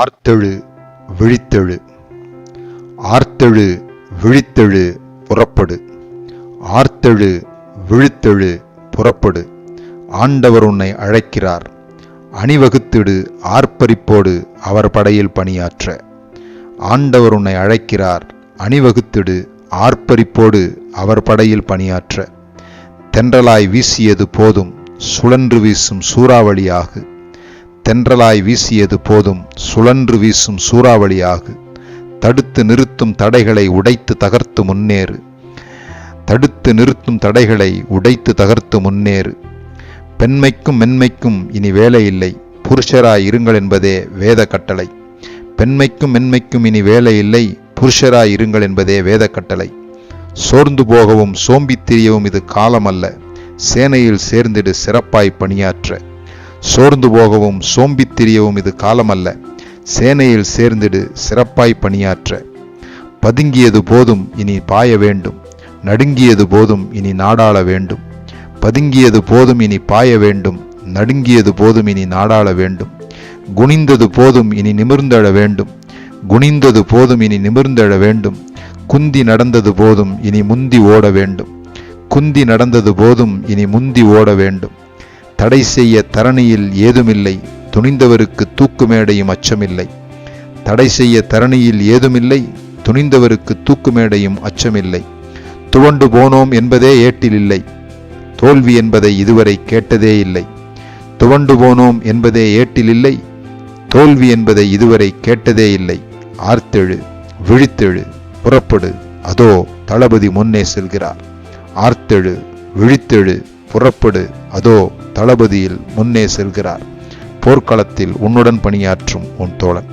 ஆர்த்தெழு விழித்தெழு. ஆர்த்தெழு விழித்தெழு புறப்படு. ஆர்த்தெழு விழித்தெழு புறப்படு. ஆண்டவர் உன்னை அழைக்கிறார். அணிவகுத்திடு ஆர்ப்பரிப்போடு அவர் படையில் பணியாற்ற. ஆண்டவர் உன்னை அழைக்கிறார். அணிவகுத்திடு ஆர்ப்பரிப்போடு அவர் படையில் பணியாற்ற. தென்றலாய் வீசியது போதும் சுழன்று வீசும் சூறாவளியாகு. தென்றலாய் வீசியது போதும் சுழன்று வீசும் சூறாவளியாகு. தடுத்து நிறுத்தும் தடைகளை உடைத்து தகர்த்து முன்னேறு. தடுத்து நிறுத்தும் தடைகளை உடைத்து தகர்த்து முன்னேறு. பெண்மைக்கும் மென்மைக்கும் இனி வேலை இல்லை, புருஷராய் இருங்கள் என்பதே வேத கட்டளை. பெண்மைக்கும் மென்மைக்கும் இனி வேலை இல்லை, புருஷராய் இருங்கள் என்பதே வேத கட்டளை. சோர்ந்து போகவும் சோம்பித் திரியவும் இது காலம் அல்ல, சேனையில் சேர்ந்திடு சிறப்பாய் பணியாற்ற. சோர்ந்து போகவும் சோம்பித் திரியவும் இது காலம் அல்ல, சேனையில் சேர்ந்திடு சிறப்பாய் பணியாற்ற. பதுங்கியது போதும் இனி பாய வேண்டும், நடுங்கியது போதும் இனி நாடாள வேண்டும். பதுங்கியது போதும் இனி பாய வேண்டும், நடுங்கியது போதும் இனி நாடாள வேண்டும். குனிந்தது போதும் இனி நிமிர்ந்தெழ வேண்டும். குனிந்தது போதும் இனி நிமிர்ந்தெழ வேண்டும். குந்தி நடந்தது போதும் இனி முந்தி ஓட வேண்டும். குந்தி நடந்தது போதும் இனி முந்தி ஓட வேண்டும். தடை செய்ய தரணியில் ஏதுமில்லை, துணிந்தவருக்கு தூக்கு மேடையும் அச்சமில்லை. தடை செய்ய தரணியில் ஏதுமில்லை, துணிந்தவருக்கு தூக்கு மேடையும் அச்சமில்லை. துவண்டு போனோம் என்பதே ஏட்டில் இல்லை, தோல்வி என்பதை இதுவரை கேட்டதே இல்லை. துவண்டு போனோம் என்பதே ஏட்டில் இல்லை, தோல்வி என்பதை இதுவரை கேட்டதே இல்லை. ஆர்த்தெழு விழித்தெழு புறப்படு, அதோ தளபதி முன்னே செல்கிறார். ஆர்த்தெழு விழித்தெழு புறப்படு, அதோ தளபதியில் முன்னே செல்கிறார். போர்க்களத்தில் உன்னுடன் பணியாற்றும் உன் தோழன்.